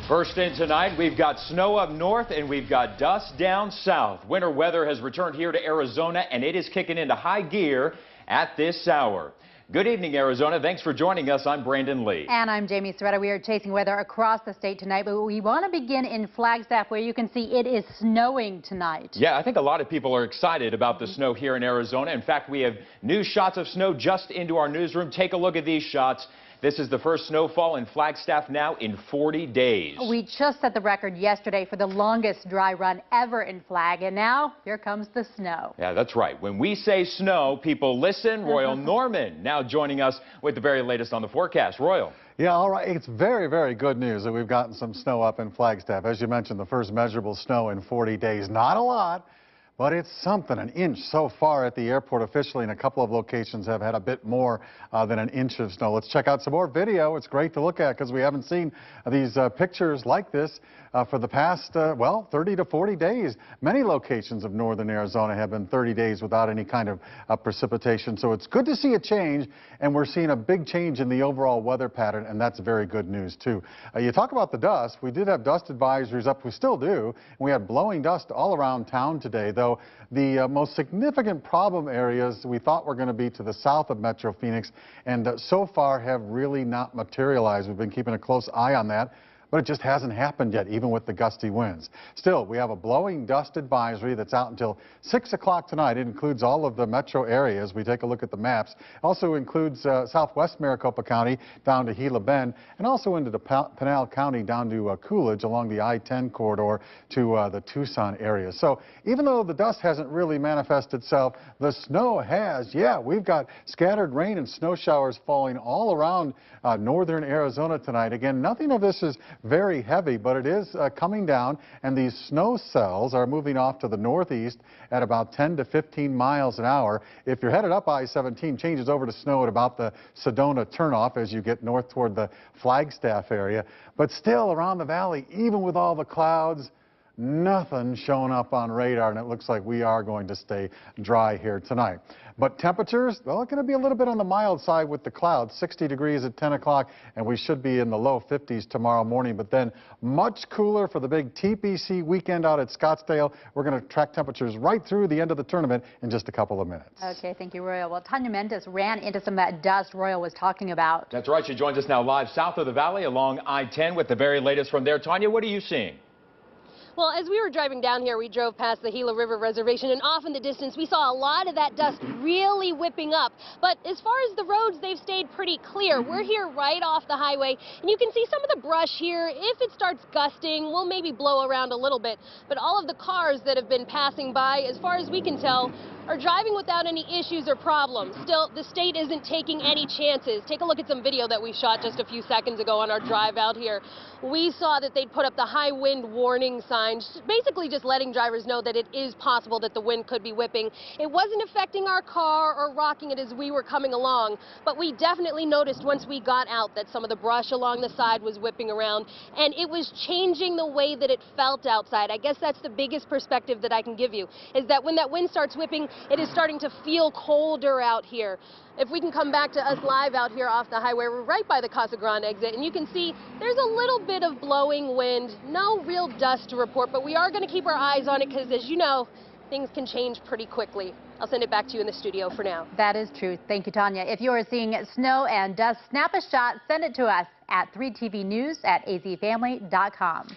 First in tonight, we've got snow up north and we've got dust down south. Winter weather has returned here to Arizona and it is kicking into high gear at this hour. Good evening, Arizona. Thanks for joining us. I'm Brandon Lee. And I'm Jamie Soretta. We are chasing weather across the state tonight, but we want to begin in Flagstaff, where you can see it is snowing tonight. Yeah, I think a lot of people are excited about the snow here in Arizona. In fact, we have new shots of snow just into our newsroom. Take a look at these shots. This is the first snowfall in Flagstaff now in 40 days. We just set the record yesterday for the longest dry run ever in Flag, and now here comes the snow. Yeah, that's right. When we say snow, people listen. Royal Norman now joining us with the very latest on the forecast. Royal. Yeah, all right. It's very, very good news that we've gotten some snow up in Flagstaff. As you mentioned, the first measurable snow in 40 days. Not a lot, but it's something. An inch so far at the airport officially, and a couple of locations have had a bit more than an inch of snow. Let's check out some more video. It's great to look at because we haven't seen these pictures like this for the past, 30 to 40 days. Many locations of northern Arizona have been 30 days without any kind of precipitation. So it's good to see a change, and we're seeing a big change in the overall weather pattern, and that's very good news, too. You talk about the dust. We did have dust advisories up. We still do. And we had blowing dust all around town today, though the most significant problem areas we thought were going to be to the south of Metro Phoenix, and so far have really not materialized. We've been keeping a close eye on that, but it just hasn't happened yet, even with the gusty winds. Still, we have a blowing dust advisory that's out until 6 o'clock tonight. It includes all of the metro areas. We take a look at the maps. Also includes southwest Maricopa County down to Gila Bend, and also into the Pinal County down to Coolidge along the I-10 corridor to the Tucson area. So even though the dust hasn't really manifested itself, the snow has. Yeah, we've got scattered rain and snow showers falling all around northern Arizona tonight. Again, nothing of this is very heavy, but it is coming down, and these snow cells are moving off to the northeast at about 10 to 15 miles an hour. If you're headed up I-17, changes over to snow at about the Sedona turnoff as you get north toward the Flagstaff area. But still around the valley, even with all the clouds, nothing showing up on radar, and it looks like we are going to stay dry here tonight. But temperatures, well, it's going to be a little bit on the mild side with the clouds. 60 degrees at 10 o'clock, and we should be in the low 50s tomorrow morning. But then much cooler for the big TPC weekend out at Scottsdale. We're going to track temperatures right through the end of the tournament in just a couple of minutes. Okay, thank you, Royal. Well, Tanya Mendes ran into some of that dust Royal was talking about. That's right. She joins us now live south of the valley along I-10 with the very latest from there. Tanya, what are you seeing? Well, as we were driving down here, we drove past the Gila River Reservation, and off in the distance, we saw a lot of that dust really whipping up. But as far as the roads, they've stayed pretty clear. We're here right off the highway, and you can see some of the brush here. If it starts gusting, we'll maybe blow around a little bit. But all of the cars that have been passing by, as far as we can tell, are driving without any issues or problems. Still, the state isn't taking any chances. Take a look at some video that we shot just a few seconds ago on our drive out here. We saw that they'd put up the high wind warning signs, basically just letting drivers know that it is possible that the wind could be whipping. It wasn't affecting our car or rocking it as we were coming along, but we definitely noticed once we got out that some of the brush along the side was whipping around, and it was changing the way that it felt outside. I guess that's the biggest perspective that I can give you, is that when that wind starts whipping, it is starting to feel colder out here. If we can come back to us live out here off the highway, we're right by the Casa Grande exit, and you can see there's a little bit of blowing wind, no real dust to report, but we are going to keep our eyes on it because, as you know, things can change pretty quickly. I'll send it back to you in the studio for now. That is true. Thank you, Tanya. If you are seeing snow and dust, snap a shot, send it to us at 3tvnews@azfamily.com.